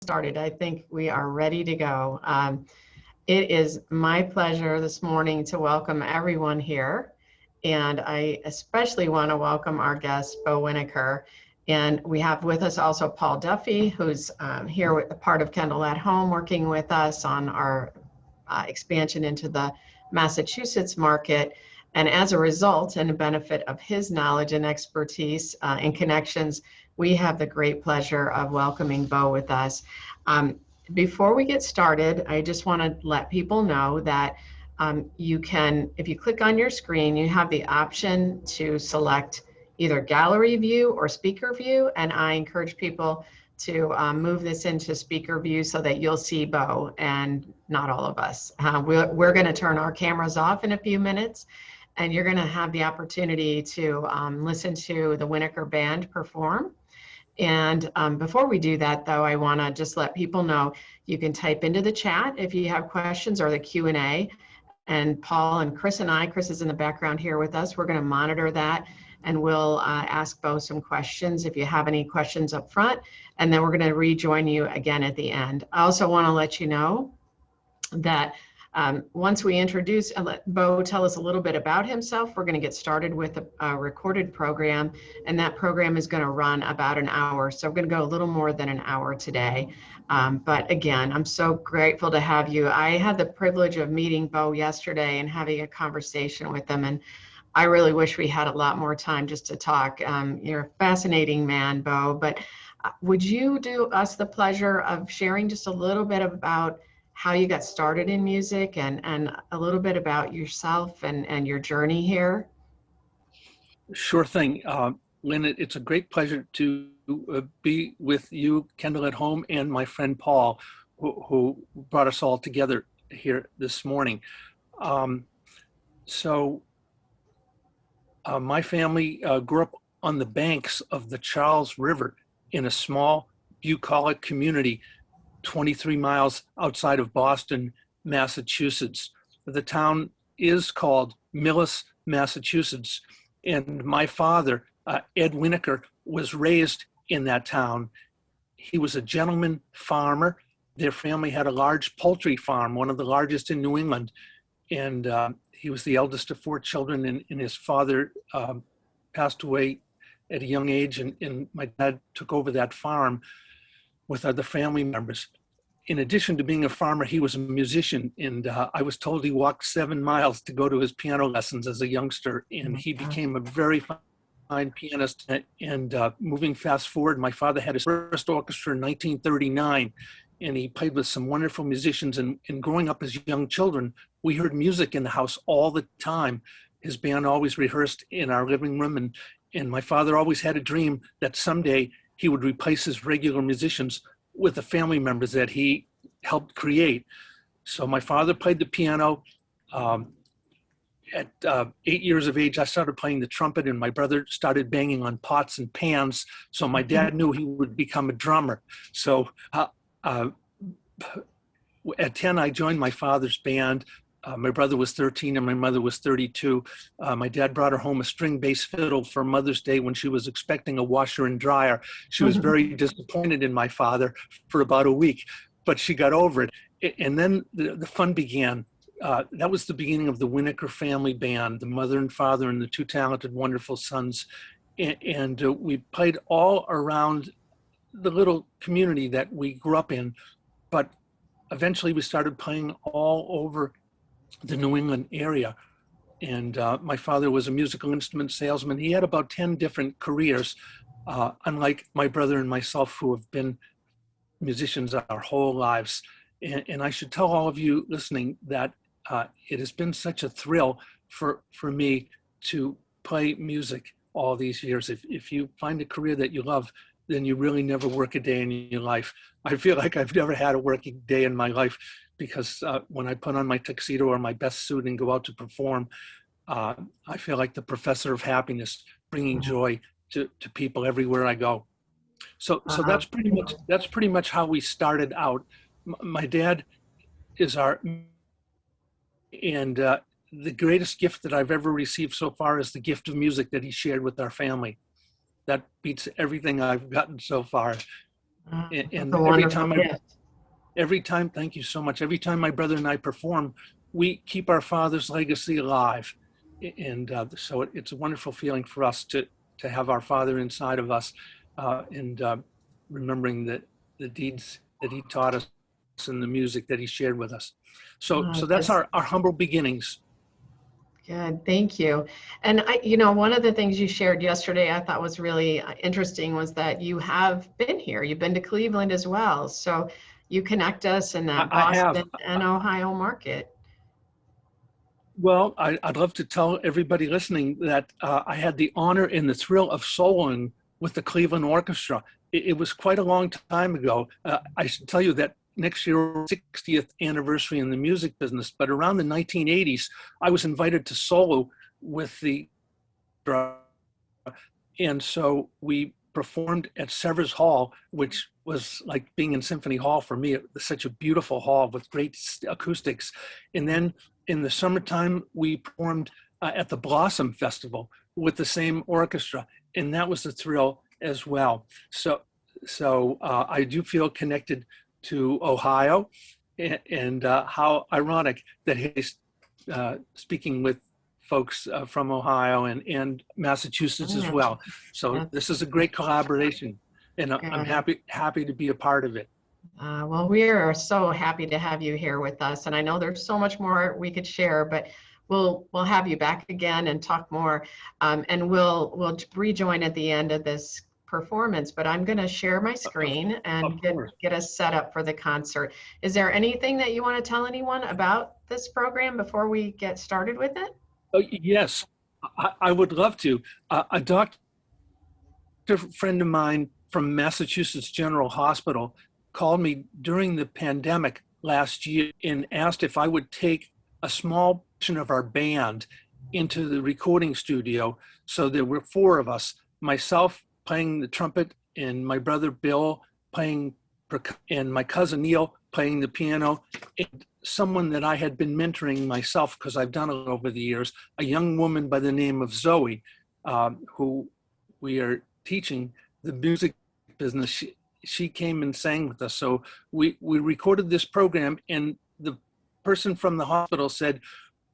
Started. I think we are ready to go. It is my pleasure this morning to welcome everyone here. And I especially want to welcome our guest, Bo Winiker. And we have with us also Paul Duffy, who's here with a part of Kendal at Home, working with us on our expansion into the Massachusetts market. And as a result, and a benefit of his knowledge and expertise and connections, we have the great pleasure of welcoming Bo with us. Before we get started, I just want to let people know that you can, if you click on your screen, you have the option to select either gallery view or speaker view. And I encourage people to move this into speaker view so that you'll see Bo and not all of us. We're going to turn our cameras off in a few minutes, and you're going to have the opportunity to listen to the Winiker Band perform. And before we do that, though, I want to just let people know you can type into the chat if you have questions or the Q&A. And Paul and Chris Chris is in the background here with us. We're going to monitor that, and we'll ask Bo some questions if you have any questions up front. And then we're going to rejoin you again at the end. I also want to let you know that once we introduce and let Bo tell us a little bit about himself, we're going to get started with a recorded program, and that program is going to run about an hour. So we're going to go a little more than an hour today. But again, I'm so grateful to have you. I had the privilege of meeting Bo yesterday and having a conversation with him, and I really wish we had a lot more time just to talk. You're a fascinating man, Bo, but would you do us the pleasure of sharing just a little bit about how you got started in music and a little bit about yourself and your journey here? Sure thing. Lynn, it's a great pleasure to be with you, Kendal at Home, and my friend Paul, who brought us all together here this morning. My family grew up on the banks of the Charles River in a small bucolic community 23 miles outside of Boston, Massachusetts. The town is called Millis, Massachusetts, and my father, Ed Winiker, was raised in that town. He was a gentleman farmer. Their family had a large poultry farm, one of the largest in New England, and he was the eldest of 4 children, and his father passed away at a young age, and my dad took over that farm with other family members. In addition to being a farmer, he was a musician, and I was told he walked 7 miles to go to his piano lessons as a youngster, and he became a very fine pianist. And moving fast forward, my father had his first orchestra in 1939, and he played with some wonderful musicians. And growing up as young children, we heard music in the house all the time. His band always rehearsed in our living room, and my father always had a dream that someday he would replace his regular musicians with the family members that he helped create. So my father played the piano. At 8 years of age, I started playing the trumpet, and my brother started banging on pots and pans. So my dad knew he would become a drummer. So at 10, I joined my father's band. My brother was 13 and my mother was 32. My dad brought her home a string bass fiddle for Mother's Day when she was expecting a washer and dryer. She was very disappointed in my father for about a week, but she got over it. And then the fun began. That was the beginning of the Winiker family band, the mother and father and the 2 talented, wonderful sons. And we played all around the little community that we grew up in, but eventually we started playing all over the New England area. And my father was a musical instrument salesman. He had about 10 different careers, unlike my brother and myself, who have been musicians our whole lives. And I should tell all of you listening that it has been such a thrill for me to play music all these years. If you find a career that you love, then you really never work a day in your life. I feel like I've never had a working day in my life, because when I put on my tuxedo or my best suit and go out to perform, I feel like the professor of happiness, bringing joy to people everywhere I go. So that's pretty much how we started out. My dad is and the greatest gift that I've ever received so far is the gift of music that he shared with our family. That beats everything I've gotten so far. That's And a wonderful gift. every time, thank you so much. Every time my brother and I perform, we keep our father's legacy alive. And so it's a wonderful feeling for us to have our father inside of us, and remembering the deeds that he taught us and the music that he shared with us. So that's That's our humble beginnings. good. Thank you. And one of the things you shared yesterday I thought was really interesting was that you have been here. You've been to Cleveland as well. So you connect us in that I have. Boston and Ohio market. Well, I'd love to tell everybody listening that I had the honor and the thrill of soloing with the Cleveland Orchestra. It was quite a long time ago. I should tell you that next year, 60th anniversary in the music business, but around the 1980s, I was invited to solo with the, and so we performed at Severs Hall, which was like being in Symphony Hall for me. It was such a beautiful hall with great acoustics. And then in the summertime, we performed at the Blossom Festival with the same orchestra, and that was a thrill as well. So I do feel connected to Ohio, and how ironic that he's speaking with folks from Ohio and Massachusetts as well. So this is a great collaboration, and I'm happy to be a part of it. Well, we are so happy to have you here with us, and I know there's so much more we could share, but we'll have you back again and talk more, and we'll rejoin at the end of this performance. But I'm going to share my screen and get us set up for the concert. Is there anything that you want to tell anyone about this program before we get started with it? Yes, I would love to. A doctor friend of mine from Massachusetts General Hospital called me during the pandemic last year and asked if I would take a small portion of our band into the recording studio. So there were four of us, myself playing the trumpet and my brother Bill playing and my cousin Neil playing the piano, and someone that I had been mentoring myself because I've done it over the years, a young woman by the name of Zoe, who we are teaching the music business. She came and sang with us. So we recorded this program, and the person from the hospital said,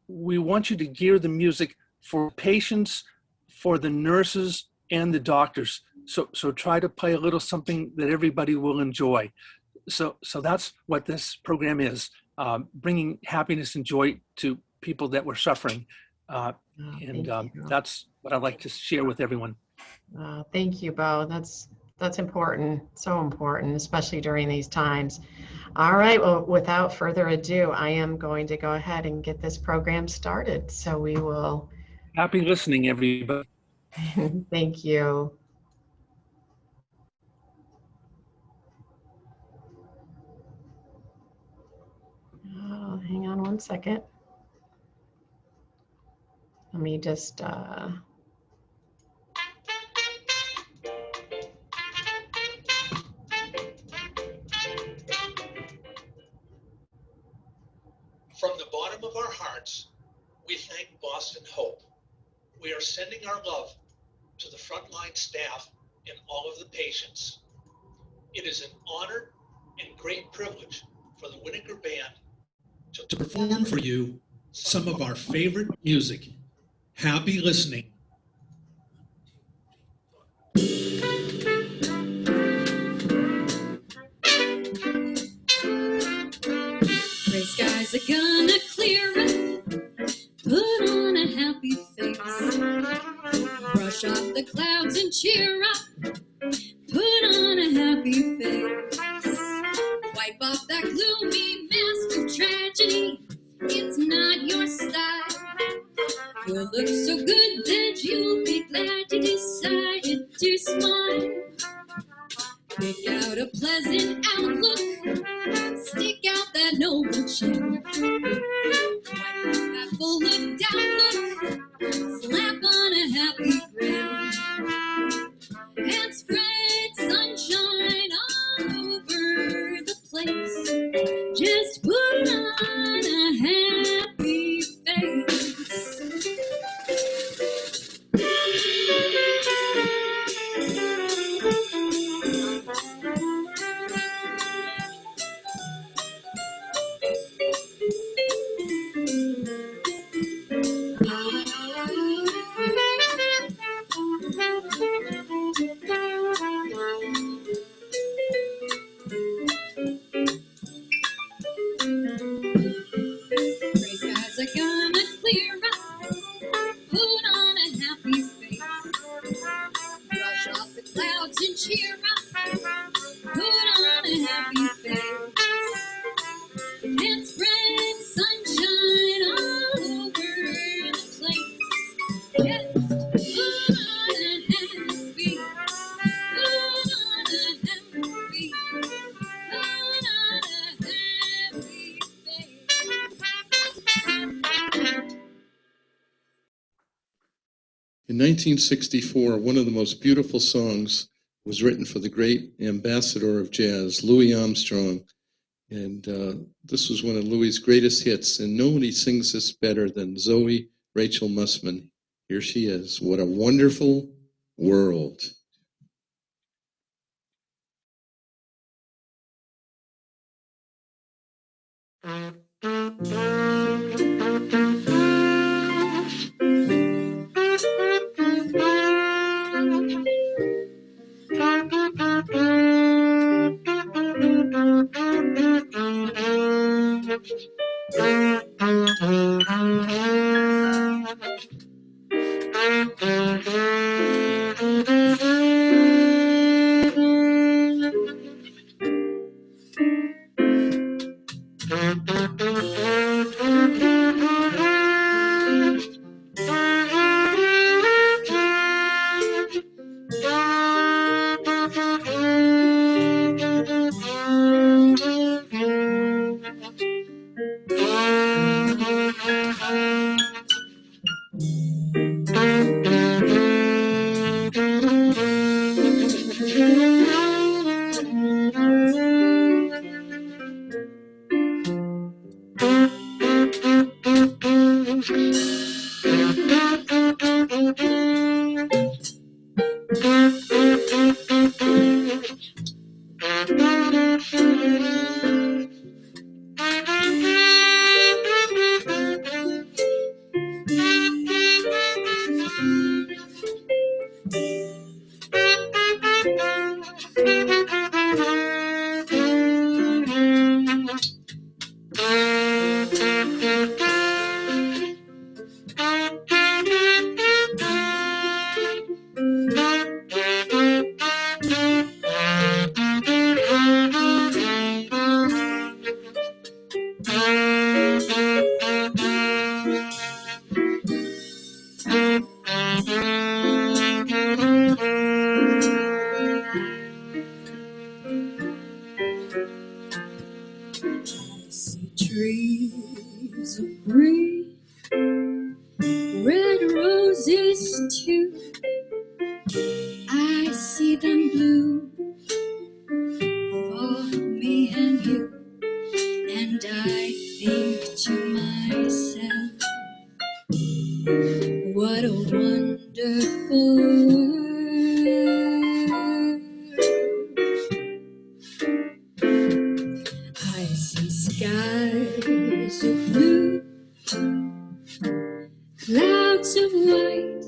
we want you to gear the music for patients, for the nurses, and the doctors. So try to play a little something that everybody will enjoy. So that's what this program is, bringing happiness and joy to people that were suffering. That's what I'd like to share with everyone. Thank you, Bo. That's important, so important, especially during these times. All right, well, without further ado, I am going to go ahead and get this program started. So we will. Happy listening, everybody. Thank you. Oh, hang on one second. Let me just From the bottom of our hearts, we thank Boston Hope. We are sending our love to the frontline staff and all of the patients. It is an honor and great privilege for the Winiker Band to perform for you some of our favorite music. Happy listening. Gray skies are gonna clear up, put on a happy face, brush off the clouds and cheer up, put on a happy face, wipe off that gloomy mask of tragedy, it's not your style, you'll look so good that you'll be glad you decided to smile. Pick out a pleasant outlook, stick out that noble chin. Wipe off that full of doubt look, slap on a happy grin. And spread sunshine all over the place. Just put on a happy face. In 1964, one of the most beautiful songs was written for the great ambassador of jazz, Louis Armstrong. And this was one of Louis's greatest hits, and nobody sings this better than Zoe Rachel Mussman. Here she is. What a wonderful world. Trees of green, red roses too. I see them blue for me and you, and I think to myself, what a wonderful world. I see skies of blue, clouds of white,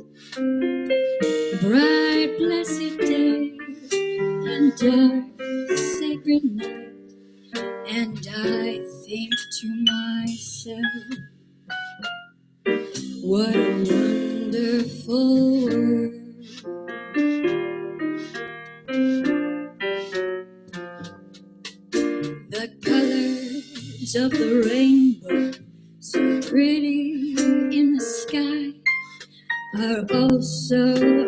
bright blessed day, and dark sacred night. And I think to myself, what a wonderful world. The colors of the rainbow, so pretty in the sky, are also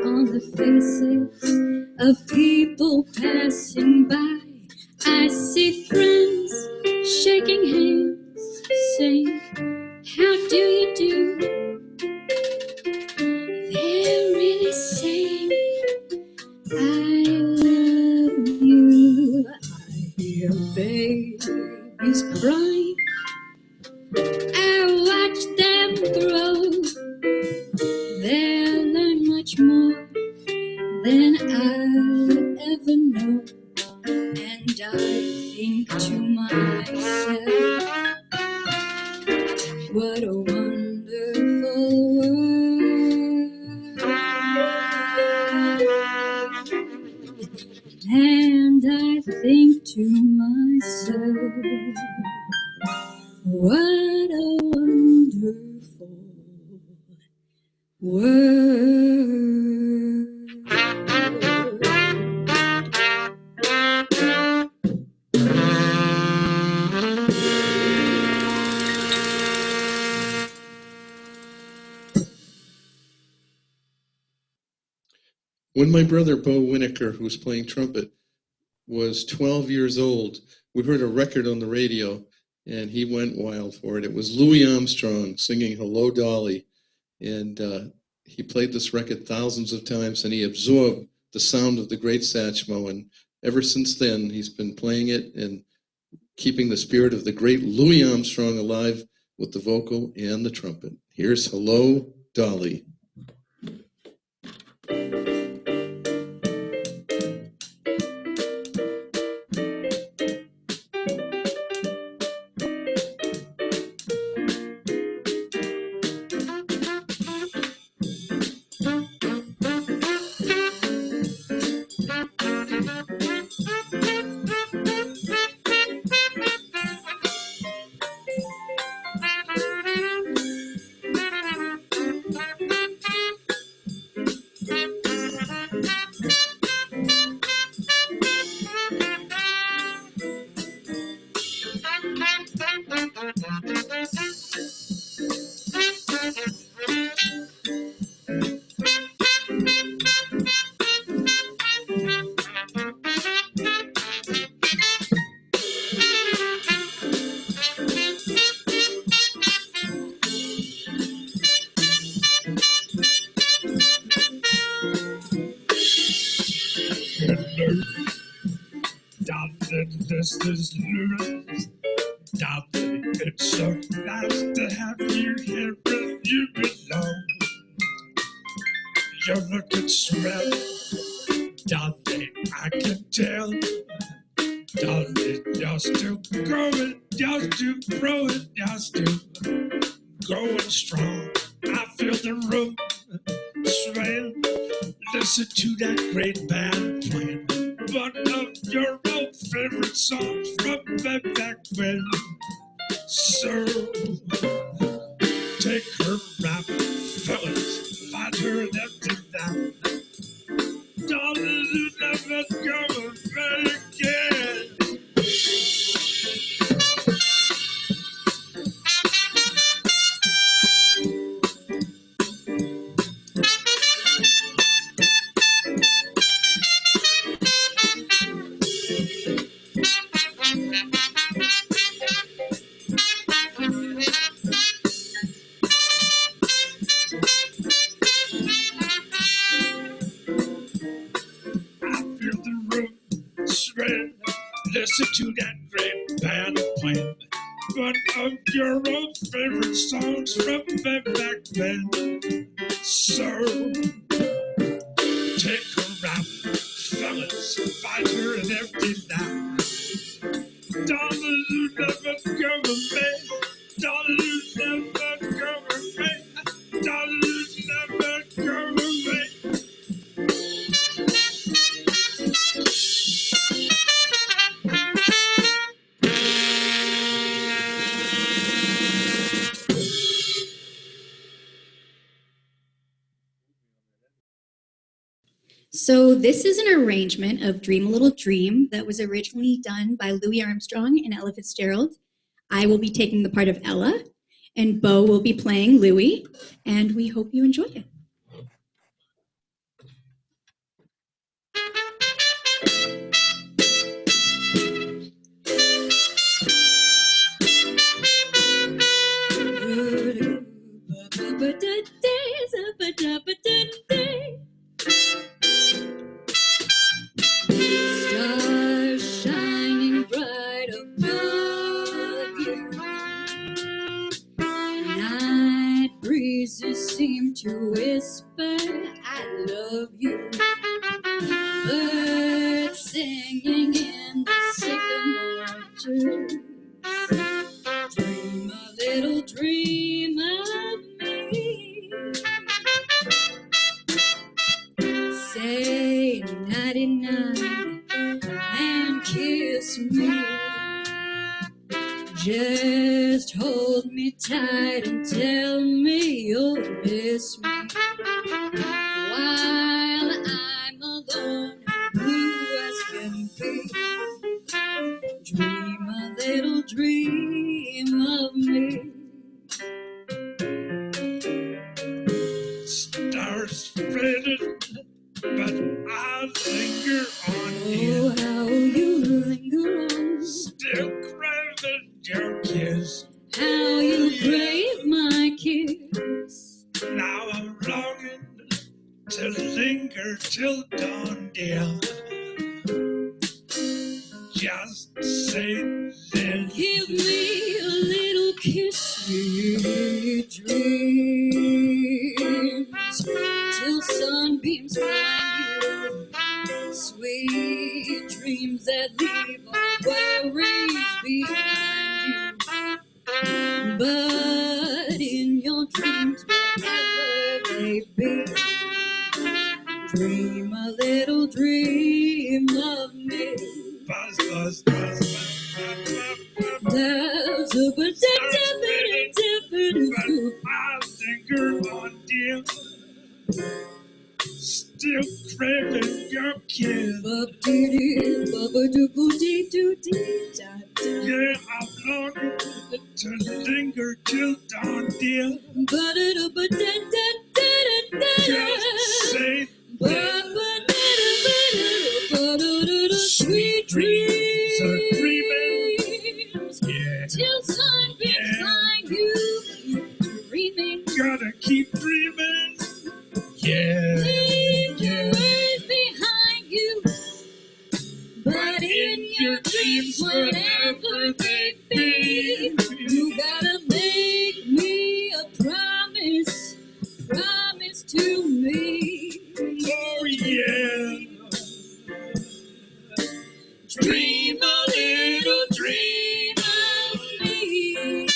on the faces of people passing by. I see friends shaking hands, saying, how do you do? They're really saying, I love you. I hear babies crying, I watch them grow. They'll learn much more than I'll ever know. And I think to myself, what a wonderful world. And I think to myself, what a wonderful world. When my brother Bo Winiker, who was playing trumpet, was 12 years old, we heard a record on the radio, and he went wild for it. It was Louis Armstrong singing Hello, Dolly. And he played this record thousands of times, and he absorbed the sound of the great Satchmo. And ever since then, he's been playing it and keeping the spirit of the great Louis Armstrong alive with the vocal and the trumpet. Here's Hello, Dolly. This is Louis. Dolly, it's so nice to have you here where you belong. You're looking swell, Dolly, I can tell. Dolly, you're still growing, you're still growing, you're still going strong. I feel the room swaying. Listen to that great band playing one of your old favorite songs from way back when. So take her rap, fellas, find her and empty that. Dolly, you never go away again. Listen to that great band playing one of your old favorite songs from way back then. So take her out, fellas, find her an empty night. Dolly, you never go away. Dolly, you never go away. Dolly, you never go away. So this is an arrangement of Dream a Little Dream that was originally done by Louis Armstrong and Ella Fitzgerald. I will be taking the part of Ella, and Bo will be playing Louis, and we hope you enjoy it. Stars shining bright above you. Night breezes seem to whisper, I love you. Birds singing in the sycamore trees. Dream a little dream of me. Say nighty-night and kiss me. Just hold me tight and tell me you'll miss me. While I'm alone and blue as can be. Dream a little dream of me. Stars faded, but I'll linger on you. Oh, how you linger on. Still craving your kiss. How you crave my kiss. Now I'm longing to linger till dawn, dear. Just say then. Give me a little kiss, sweet dreams, till sunbeams find you. Sweet dreams that leave all worries behind you. But in your dreams, whatever they be, dream a little dream of me. Buzz, buzz, buzz, buzz, There's a I'll linger on, dear. Still craving your kiss. Yeah, I'm longing to linger till dawn, dear. Just say sweet dreams are dreaming. Yeah, till sunbeams find you. Keep dreaming. gotta keep dreaming. Yeah, Leave the yeah. worries behind you. But in your dreams, whatever they be, you gotta make me a promise, promise to me. Oh yeah. Dream a little dream of me.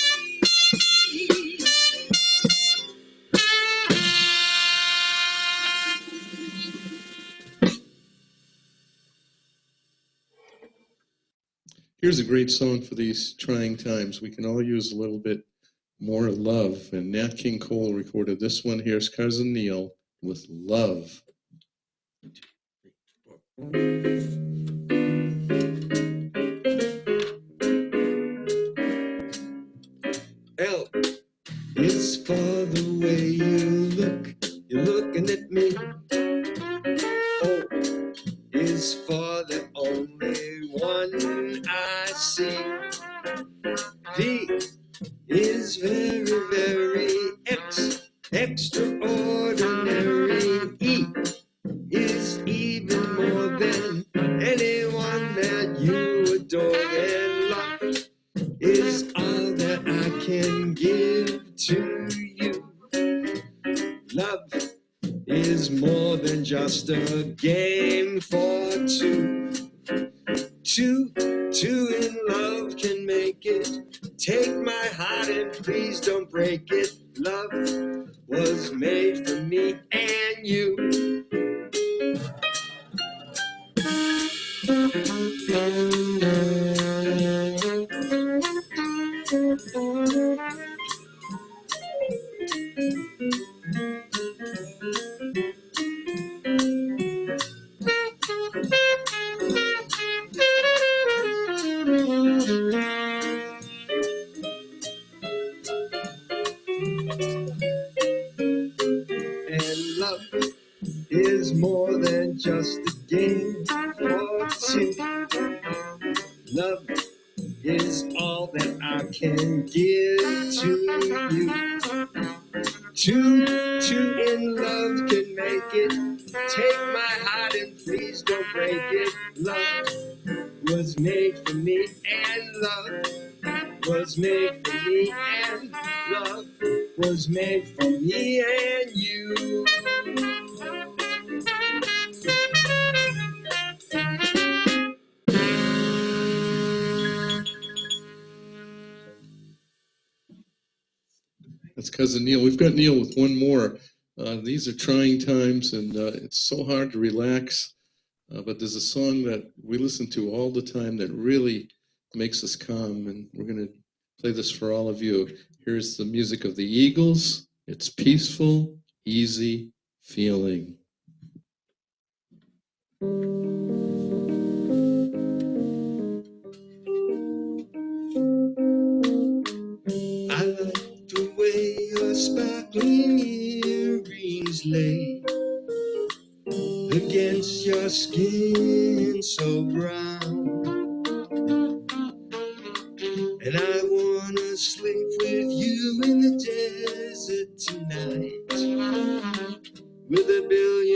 Here's a great song for these trying times. We can all use a little bit more love. And Nat King Cole recorded this one. Here's Cousin Neil with Love. L is for the way you look. You're looking at me. O is for the only one I see. V is very, very extraordinary. E is even more than anyone that you adore. And love is all that I can give to you. Love is more than just a game for two. Two in love can make it. Take my heart and please don't break it. Love was made for me and you. And love is more than just a game for two. Love is all that I can give to you. Two in love can make it. Take my heart and please don't break it. Love was made for me and love was made for me and love was made for me and you. That's Cousin Neil. We've got Neil with one more. These are trying times, and it's so hard to relax. But there's a song that we listen to all the time that really makes us calm, and we're going to play this for all of you. Here's the music of the Eagles. It's Peaceful, Easy Feeling. I like the way your sparkling earrings lay against your skin so brown. And I wanna sleep with you in the desert tonight, with a billion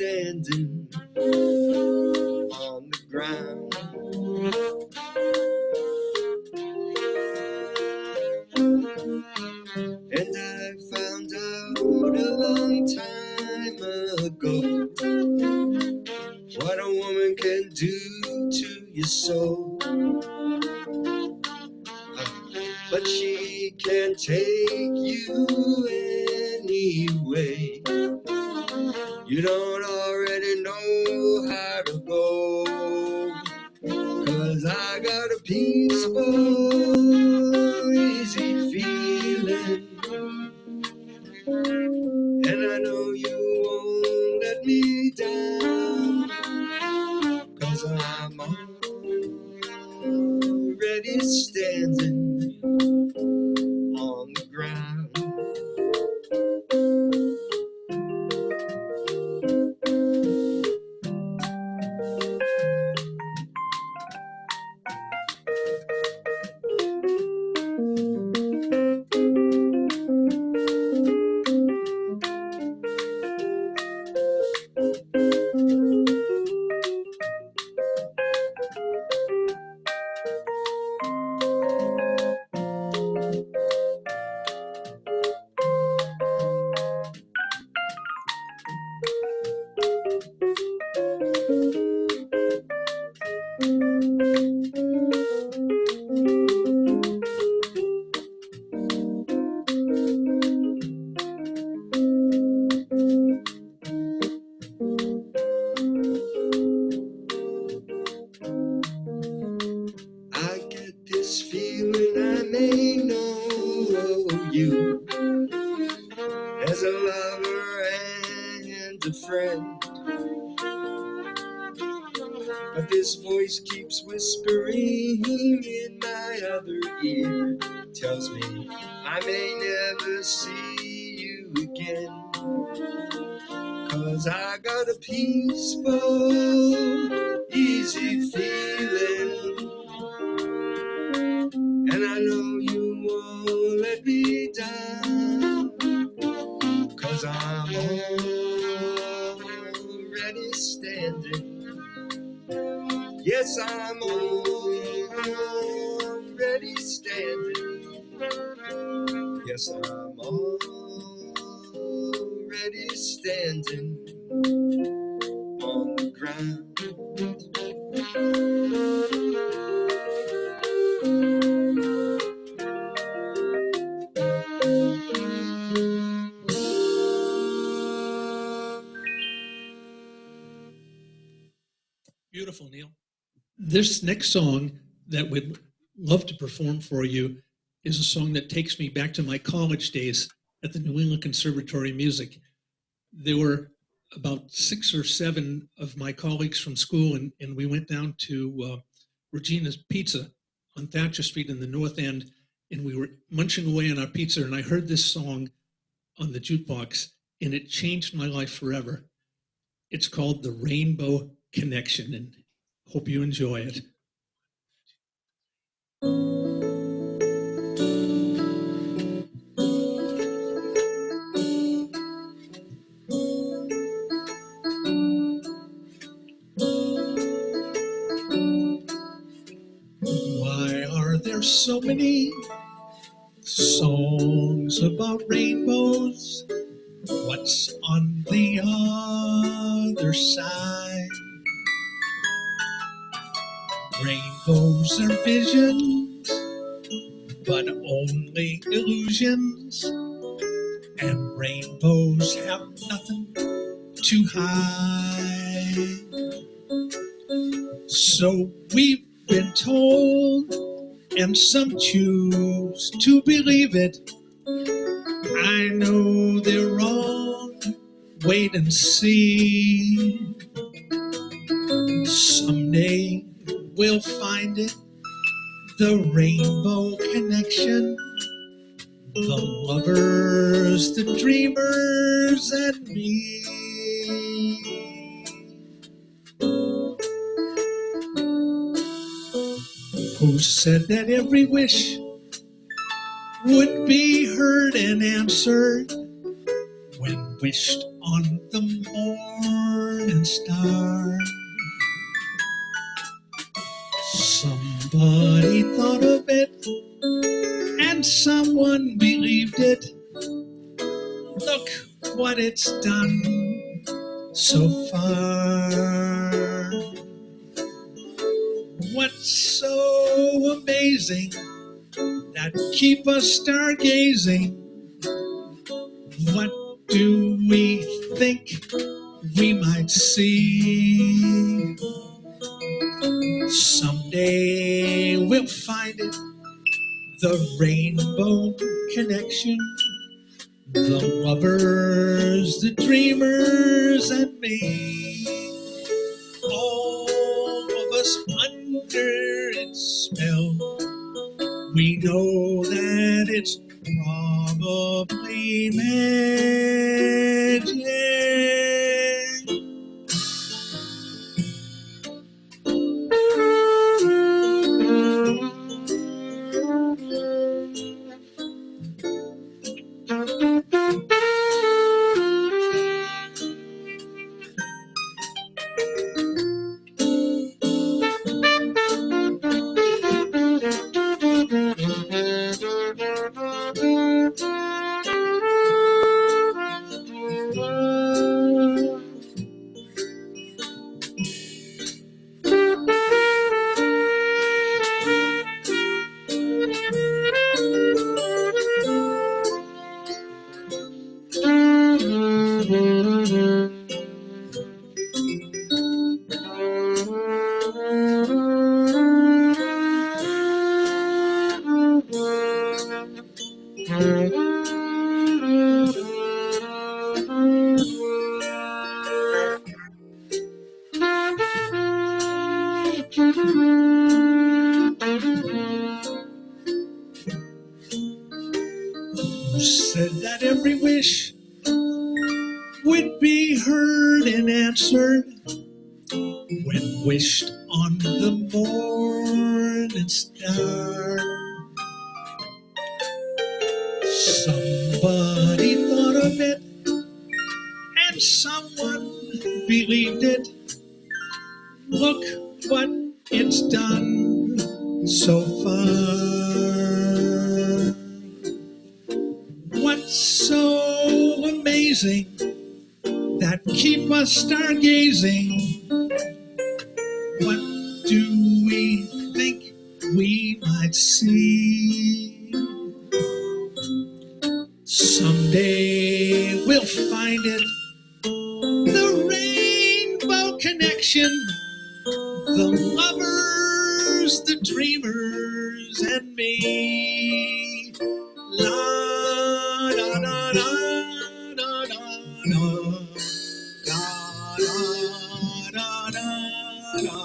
standing on the ground. And I found out a long time ago what a woman can do to your soul. But she can't take you anyway. You don't already know how to go. 'Cause I got a peaceful, easy feeling. And I know you won't let me down. 'Cause I'm already standing on the ground. I get this feeling I may know you as a lover and a friend. But this voice keeps whispering in my other ear, tells me I may never see you again. 'Cause I got a peaceful, easy feeling. And I know you won't let me down. 'Cause I'm already standing. Yes, I'm already standing. Yes, I'm already standing on the ground. Beautiful, Neil. This next song that we'd love to perform for you is a song that takes me back to my college days at the New England Conservatory of Music. There were about 6 or 7 of my colleagues from school, and we went down to Regina's Pizza on Thatcher Street in the North End, and we were munching away on our pizza, and I heard this song on the jukebox, and it changed my life forever. It's called The Rainbow Connection, and hope you enjoy it. Why are there so many songs about rainbows? What's on the other side? Rainbows are visions, but only illusions, and rainbows have nothing to hide. So we've been told, and some choose to believe it. I know they're wrong, wait and see. Someday we'll find it, the rainbow connection. The lovers, the dreamers, and me. Who said that every wish would be heard and answered when wished on the morning star. Somebody thought of it, and someone believed it. Look what it's done so far. What's so amazing that keep us stargazing? What do we think we might see? Someday we'll find it, the rainbow connection, the lovers, the dreamers, and me. All of us under its spell. We know that it's probably magic. Who said that every wish would be heard and answered when wished on the morning star? Somebody thought of it, and someone believed it. Look what it's done so far. What's so amazing that keep us stargazing? What do we think we might see? Someday we'll find it, the rainbow connection, the lovers, the dreamers, and me. La da da da da da da. La da da da da da.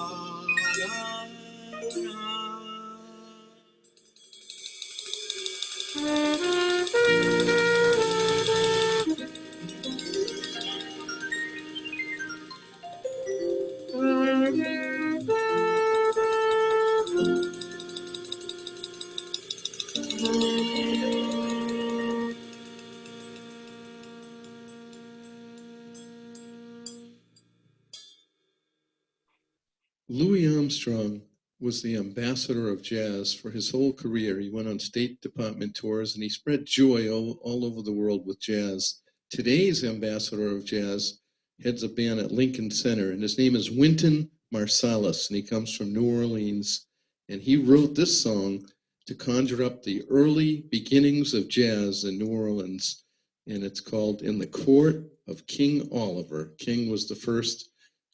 Louis Armstrong was the ambassador of jazz for his whole career. He went on State Department tours and he spread joy all over the world with jazz. Today's ambassador of jazz heads a band at Lincoln Center, and his name is Wynton Marsalis, and he comes from New Orleans. And he wrote this song to conjure up the early beginnings of jazz in New Orleans, and it's called In the Court of King Oliver. King was the first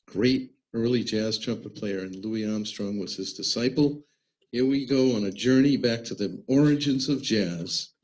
great early jazz trumpet player, and Louis Armstrong was his disciple. Here we go on a journey back to the origins of jazz.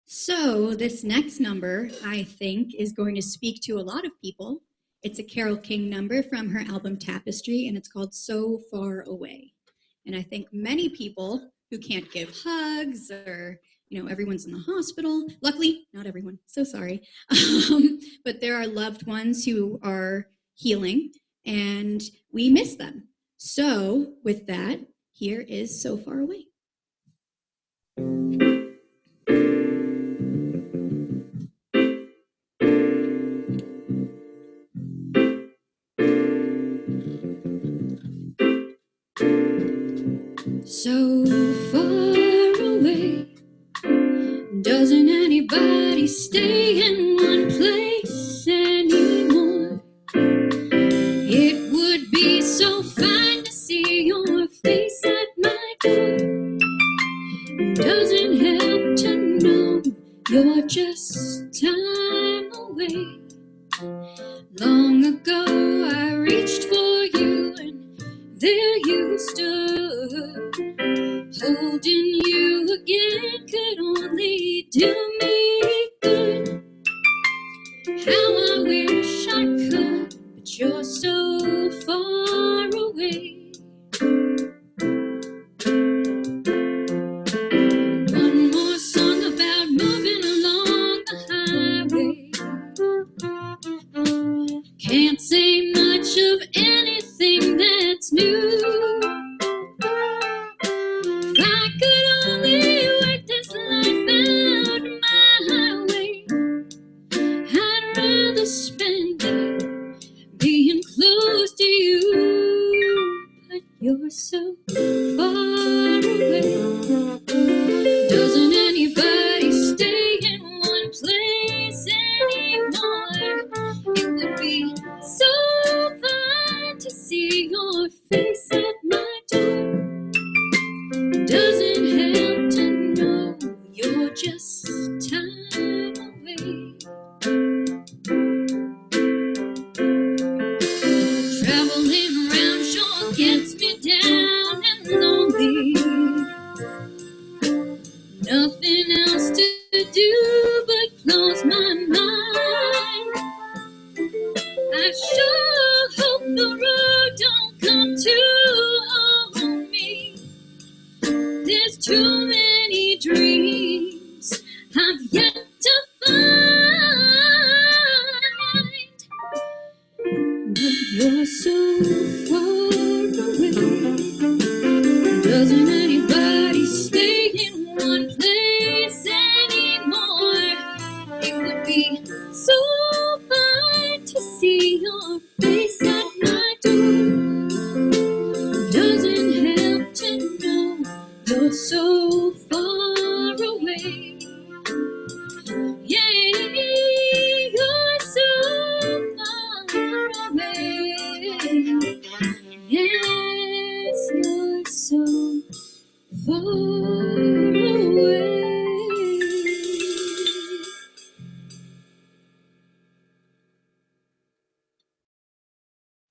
So this next number, I think, is going to speak to a lot of people. It's a Carole King number from her album Tapestry, and it's called So Far Away. And I think many people who can't give hugs or, everyone's in the hospital. Luckily, not everyone, so sorry. But there are loved ones who are healing, and we miss them. So with that, here is So Far Away. So far away, doesn't anybody stay in one place anymore? It would be so fine to see your face at my door. Doesn't help to know you're just time away. Long ago I reached for you and there you stood. Holding you again could only do me good. How I wish I could, but you're so far away. One more song about moving along the highway. Can't say much of anything that's new. If I could only work this life out my way, I'd rather spend it being close to you. But you're so far away. Doesn't anybody stay in one place anymore? It would be so fun to see your face at my door. Doesn't help to know you're just time away. Traveling around sure gets me down and lonely. Nothing else to do but close my mind. I sure hope the road don't come to own me. There's too many dreams I've yet to find. But you're so far away. Doesn't anybody stay in one place anymore? It would be so fun to see your face at my door. Doesn't help to know you're so far away. Yeah, you're so far away. Yes, you're so far away.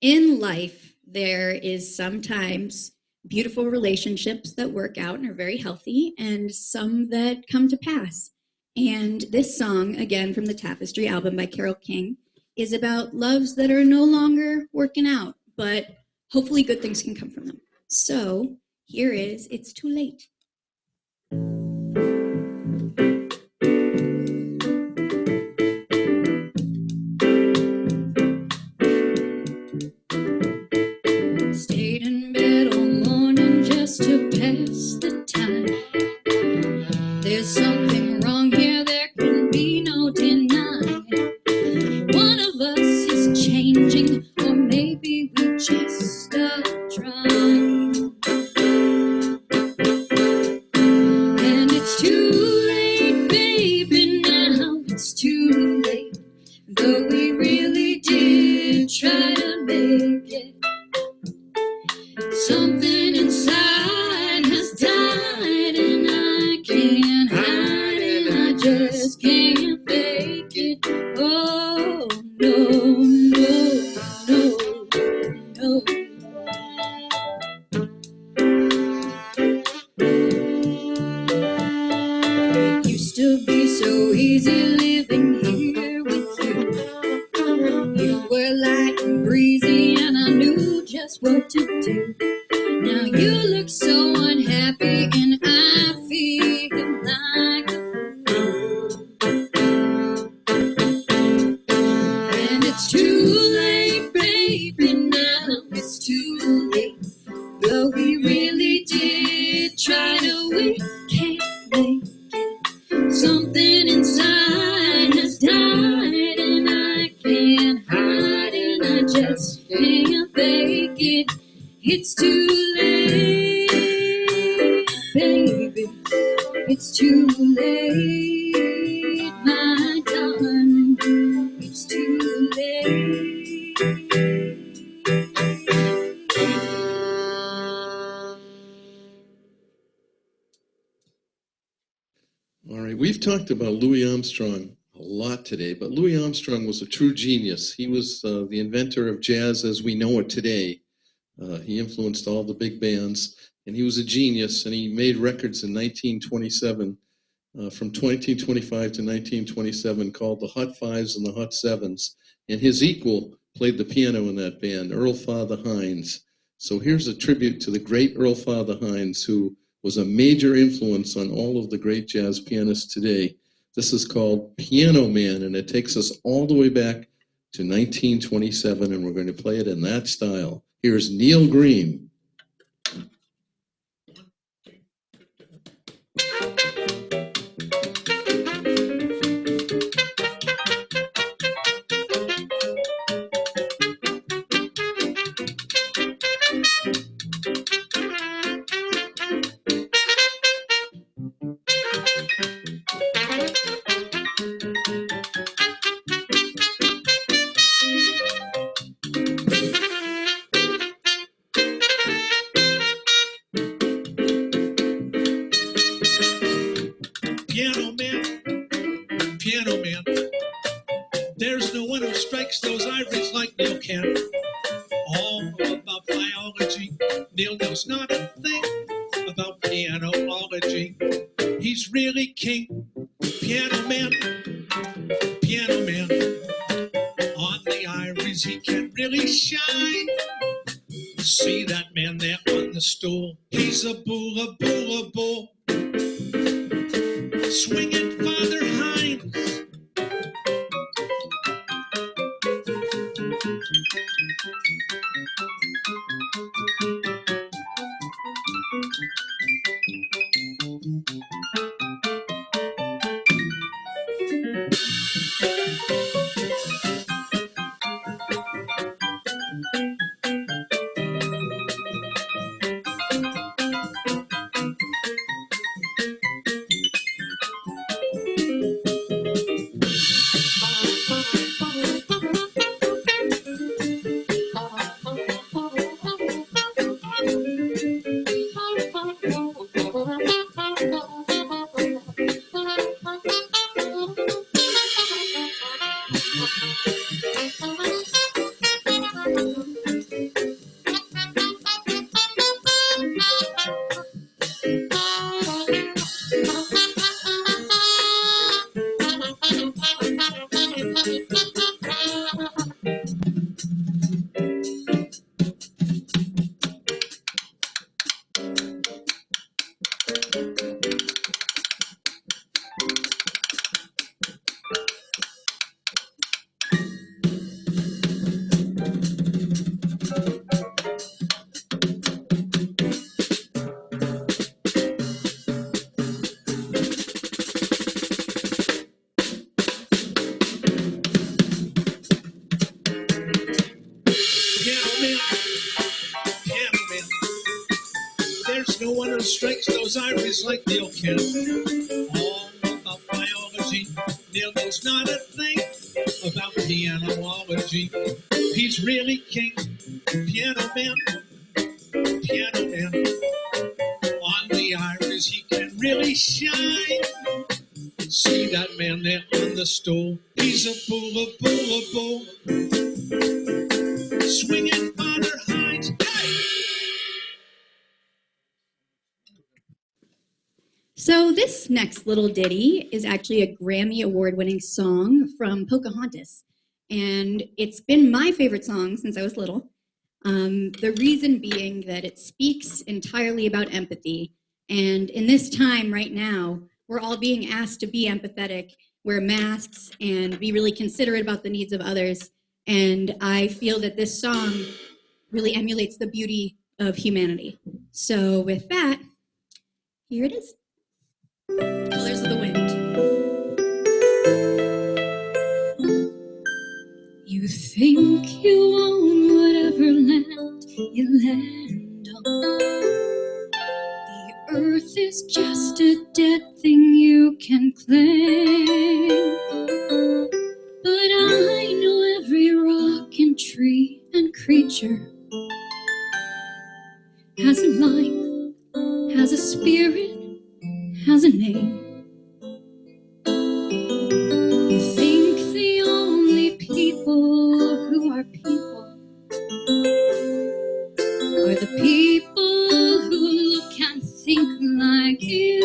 In life, there is sometimes beautiful relationships that work out and are very healthy, and some that come to pass. And this song, again from the Tapestry album by Carole King, is about loves that are no longer working out, but hopefully good things can come from them. So here is It's Too Late. Stayed in bed all morning just to pass the time. There's something wrong here, there can be no denying. One of us is changing, or maybe we just stop trying. And it's too late, baby, now it's too late. Though we really did try to make it, something inside has died, and I can't hide it, I just can't fake it. Oh, no, no, no, no. It used to be so easy living here with you. You were light and breezy, and I knew just what to do. Now you look so unhappy, and I feel like a fool. And it's too late, baby, now it's too late. Though we really did try to, we can't make it. Something inside has died, and I can't hide it, I just can't fake it. It's too late, baby. It's too late, my darling. It's too late. All right, we've talked about Louis Armstrong a lot today, but Louis Armstrong was a true genius. He was the inventor of jazz as we know it today. He influenced all the big bands, and he was a genius, and he made records in 1927, from 1925 to 1927, called the Hot Fives and the Hot Sevens, and his equal played the piano in that band, Earl Father Hines. So here's a tribute to the great Earl Father Hines, who was a major influence on all of the great jazz pianists today. This is called Piano Man, and it takes us all the way back to 1927, and we're going to play it in that style. Here's Neil Green. Piano man, piano man. There's no one who strikes those ivories like Neil can. All about biology, Neil knows not a thing about pianology. He's really king, piano man, piano man. On the ivories he can really shine. See that man there on the stool? He's a bull, a bull, a bull. Swinging Father Hines. knows Irish like Neil can. All about biology. Neil knows not a thing about pianology. He's really king, piano man, piano man. On the Irish he can really shine. See that man there on the stool? He's a bull, swinging father hides. Hey! So this next little ditty is actually a Grammy Award-winning song from Pocahontas. And it's been my favorite song since I was little. The reason being that it speaks entirely about empathy. And in this time right now, we're all being asked to be empathetic, wear masks, and be really considerate about the needs of others. And I feel that this song really emulates the beauty of humanity. So with that, here it is. Colors of the Wind. You think you own whatever land you land on. The earth is just a dead thing you can claim. But I know every rock and tree and creature has a life, has a spirit, has a name. You think the only people who are people are the people who look and think like you.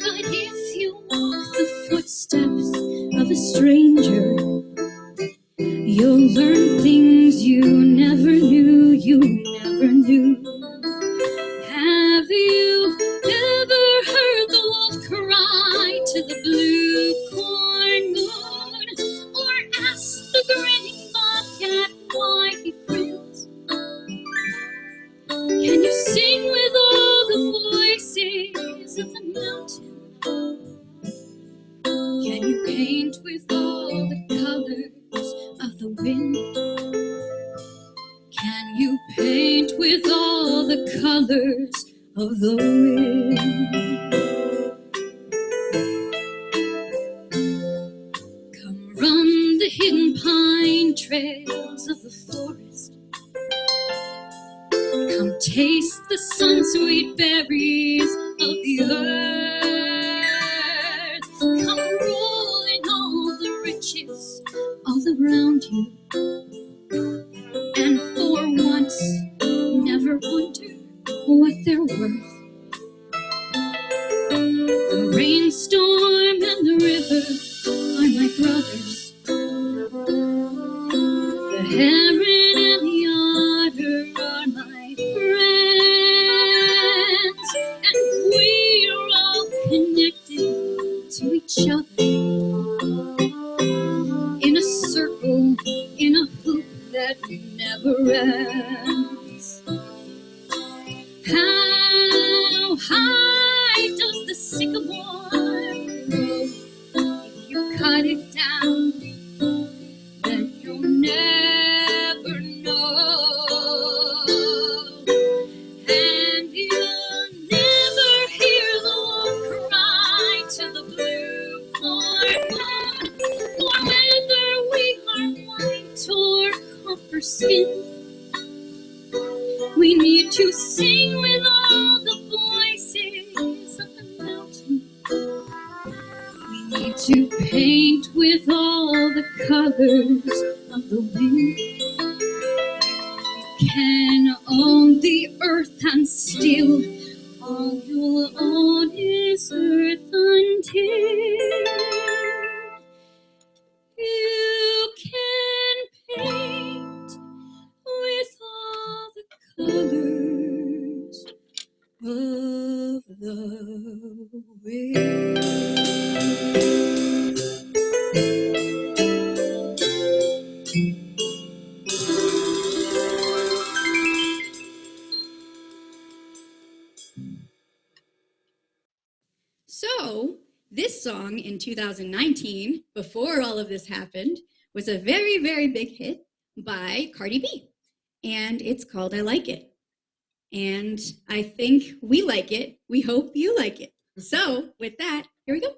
But if you walk the footsteps of a stranger, you'll learn things you never knew, you never knew. Have you ever heard the wolf cry to the blue corn moon? Or ask the grinning bobcat why he grins? Can you sing with all the voices of the mountain? Can you paint with all the colors of the wind? Can you paint with all the colors of the wind? Come run the hidden pine trails of the forest. Come taste the sun-sweet berries of the earth. Come roll in all the riches all around you. And for once, never wonder what they're worth. The rainstorm and the river are my brothers. The heron and the otter are my friends. And we are all connected to each other in a circle, in a hoop that never ends. How high does the sycamore grow? If you cut it down, then you'll never know. And you'll never hear the wolf cry to the blue corn moon, or whether we are white or copper skin. We need to sing with all the voices of the mountain. We need to paint with all the colors of the wind. You can own the earth and still all you'll own is earth until you can paint with all the colors of the wind. So, this song in 2019, before all of this happened, was a very, very big hit by Cardi B. And it's called I Like It. And I think we like it. We hope you like it. So with that, here we go.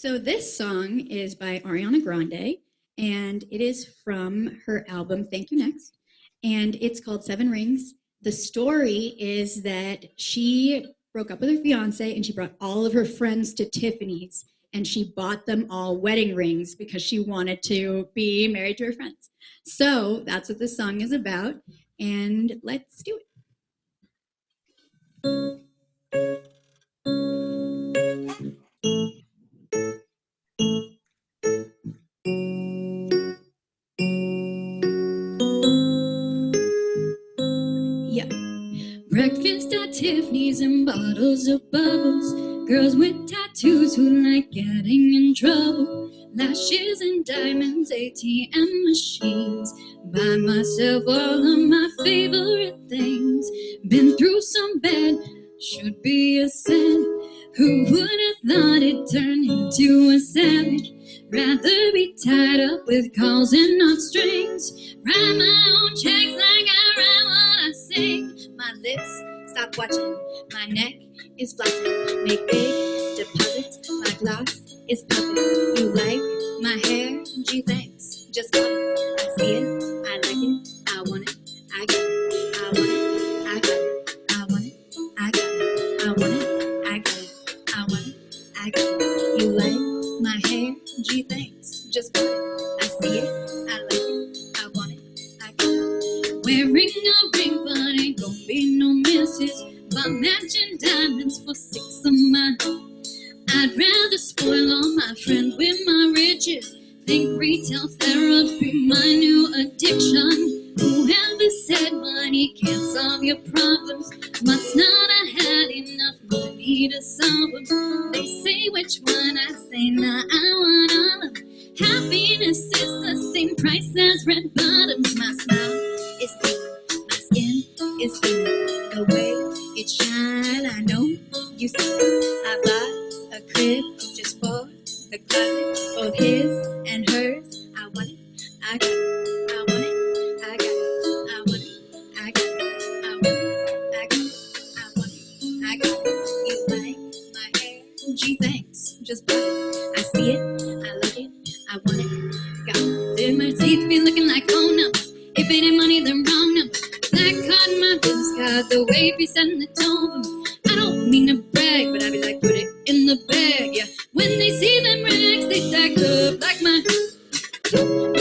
So this song is by Ariana Grande, and it is from her album Thank You Next, and it's called Seven Rings. The story is that she broke up with her fiance and she brought all of her friends to Tiffany's, and she bought them all wedding rings because she wanted to be married to her friends. So that's what this song is about, and let's do it. Breakfast at Tiffany's and bottles of bubbles. Girls with tattoos who like getting in trouble. Lashes and diamonds, ATM machines. Buy myself all of my favorite things. Been through some bad, should be a sin. Who would have thought it turned into a savage? Rather be tied up with calls and not strings. Write my own checks like I write what I sing. My lips stop watching, my neck is flossing. Make big deposits, my gloss is popping. You like my hair? Gee, thanks. Just call it. I see it, I like it, I want it, I got it. I want it, I got it, I want it, I got it. thanks, just bought it. I see it, I like it, I want it, I got it. Wearing a ring, but ain't gonna be no misses. By matching diamonds for 6 of mine. I'd rather spoil all my friends with my riches. Think retail therapy my new addiction. Whoever said money can't solve your problems must not have had enough money to solve them. They say which one, I say nah, I want all of them. Happiness is the same price as red bottoms. My smile is deep, my skin is deep. The way it shine, I know you see. I buy a crib just for the closet, both his and hers. I want it, I got it, I want it, I got it, I want it, I got it, I want it, I got it, I want it, I got it. You like my hair? Gee, thanks, just bought it. I see it, I like it, I want it, got it. Did my teeth be looking like phone numbers? If it ain't money, then wrong number. Black card in my business card, the way if you setting the tone for me. I don't mean to brag, but I be like, put it in the bag, yeah. When they see them rags, they stack up like my go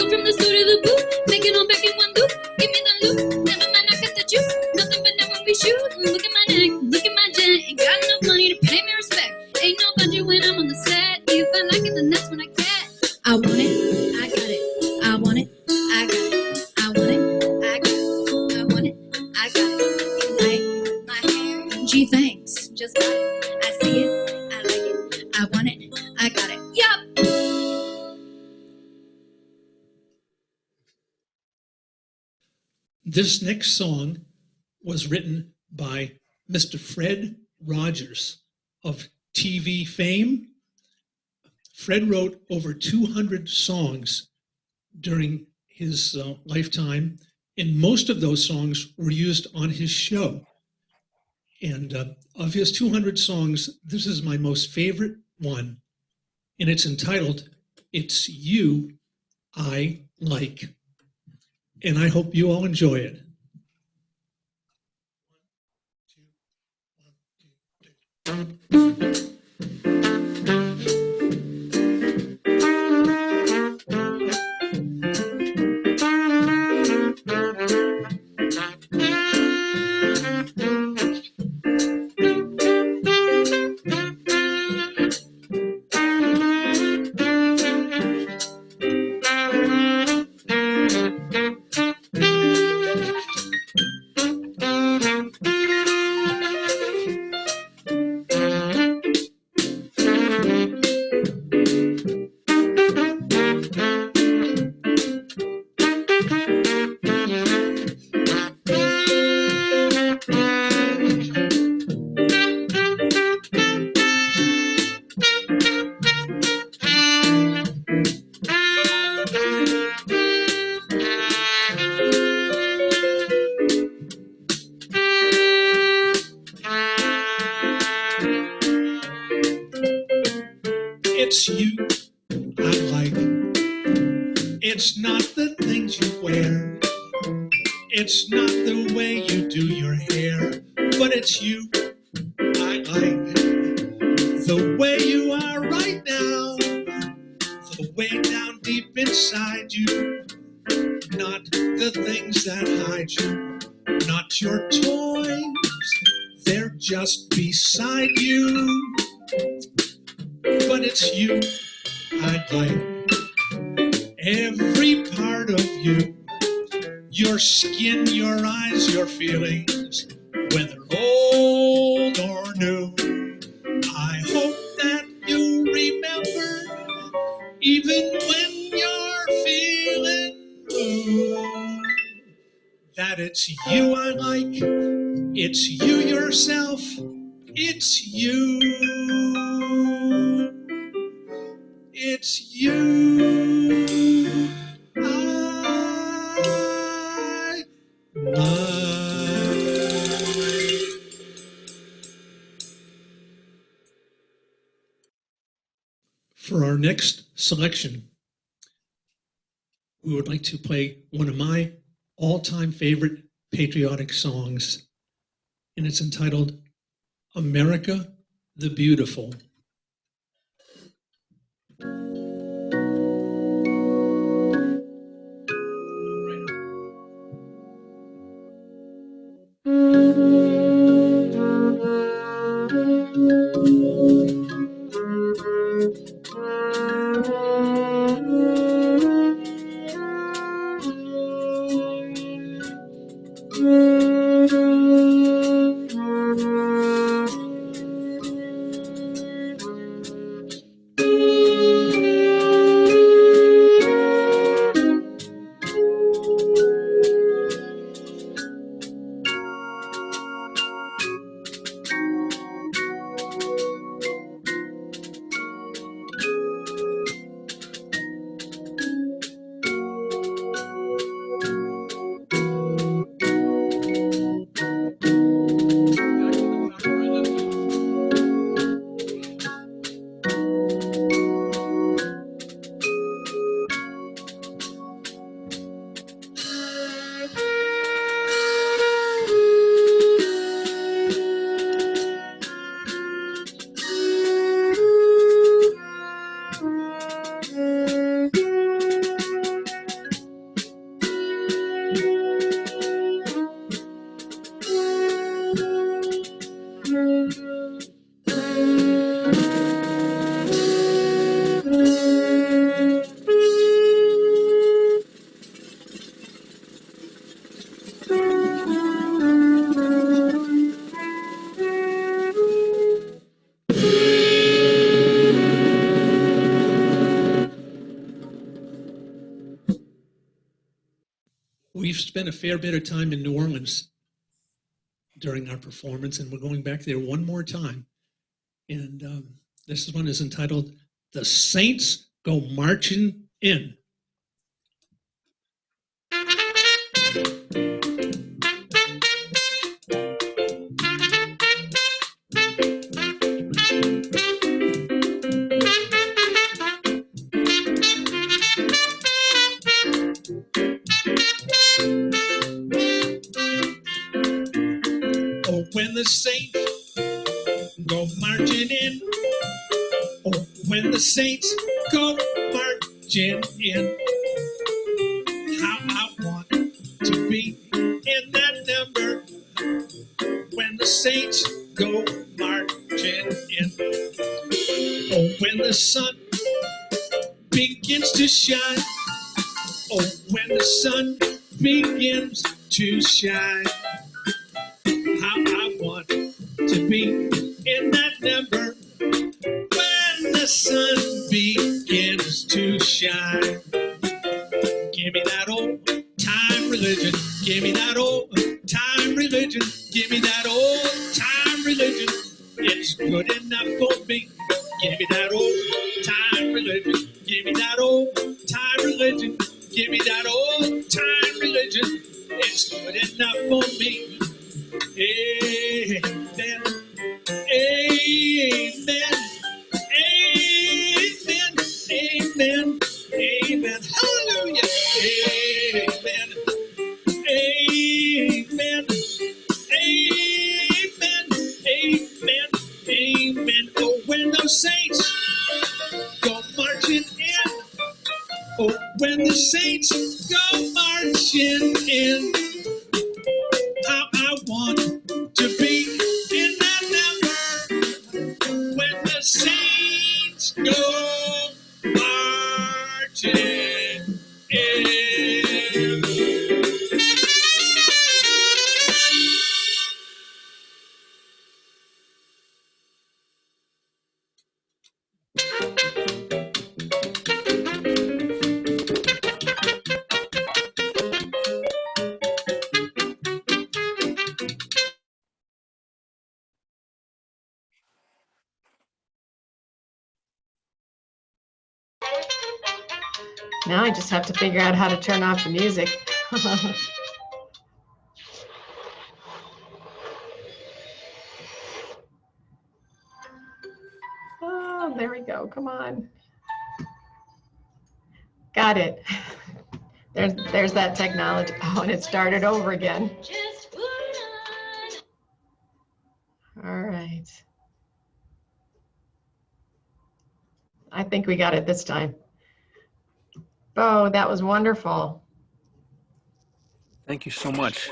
from the store to the booth, make it all back in one loop. Give me the loot, never mind, I got the juice. Nothing but never be shooting. Look at my neck, look at my jet. Ain't got enough money to pay me respect. Ain't no budget when I'm on the set. If I like it, then that's when I get. I want it, I got it. I want it, I got it. I want it, I got it. I want it, I got it. You like my hair? Gee, thanks, just got it. I see it, I like it. I want it, I got it. Yup. This next song was written by Mr. Fred Rogers of TV fame. Fred wrote over 200 songs during his lifetime, and most of those songs were used on his show. And of his 200 songs, this is my most favorite one, and it's entitled, It's You I Like. And I hope you all enjoy it. It's you I like. It's not the things you wear. It's not the way you do your hair. But it's you I like. The way you are right now. The way down deep inside you. Not the things that hide you. Not your toys. They're just beside you. But it's you I'd like. Every part of you. Your skin, your eyes, your feelings. Whether old or new. I hope that you remember. Even when you're feeling blue. That it's you I like. It's you yourself. It's you. It's you I like. For our next selection, we would like to play one of my all-time favorite patriotic songs, and it's entitled America the Beautiful. We've spent a fair bit of time in New Orleans during our performance, and we're going back there one more time. And this one is entitled "The Saints Go Marching In." Oh, when the saints go marching in. Oh, when the saints go marching in. How I want to be in that number. When the saints go marching in. Oh, when the sun begins to shine. Oh, when the sun begins to shine. How I want to be in that number when the sun begins to shine. Give me that old time religion. Give me that old time religion. Give me that old time religion. It's good enough for me. Give me that old time religion. Give me that old time religion. Give me that old time religion. It's good enough for me. Amen. Amen. Amen. Amen. Amen. Hallelujah. Amen. Amen. Amen. Amen. Amen. Oh, when those saints go marching in. Oh, when the saints go marching in. How I want to be in that number when the saints go marching in. Now I just have to figure out how to turn off the music. Oh, there we go. Come on. Got it. There's that technology. Oh, and it started over again. Just put on. All right. I think we got it this time. Bo, that was wonderful. Thank you so much.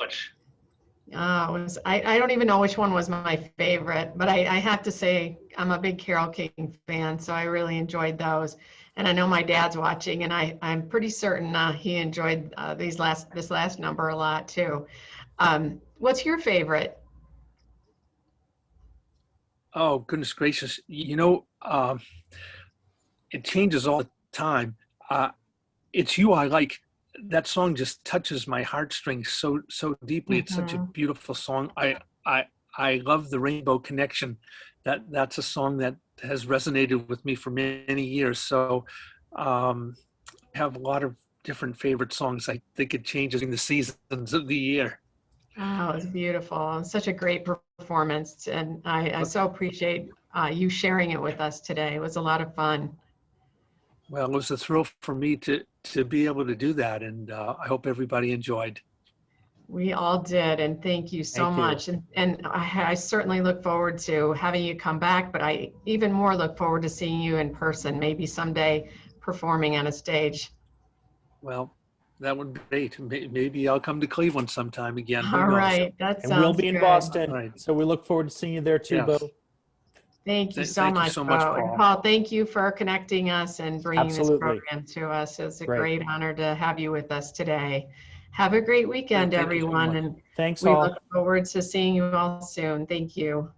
I don't even know which one was my favorite, but I have to say I'm a big Carole King fan, so I really enjoyed those. And I know my dad's watching, and I'm pretty certain he enjoyed this last number a lot too. What's your favorite? Oh, goodness gracious. You know, it changes all the time. It's You I Like. That song just touches my heartstrings so deeply. It's such a beautiful song. I love the Rainbow Connection. That's a song that has resonated with me for many years. So I have a lot of different favorite songs. I think it changes in the seasons of the year. Oh, it's beautiful. Such a great performance. And I so appreciate you sharing it with us today. It was a lot of fun. Well, it was a thrill for me to be able to do that. And I hope everybody enjoyed. We all did. And thank you so much. And I certainly look forward to having you come back, but I even more look forward to seeing you in person, maybe someday performing on a stage. Well, that would be great. Maybe I'll come to Cleveland sometime again. Who All knows? right. That sounds And we'll be in good. Boston. Right. So we look forward to seeing you there too, Yes. Bo. Thank you so Thank you much, so much, Bo. And Paul. Paul, thank you for connecting us and bringing Absolutely. this program to us. It's a Great. great honor to have you with us today. Have a great weekend, Thank you so everyone. much. And Thanks we all. look forward to seeing you all soon. Thank you.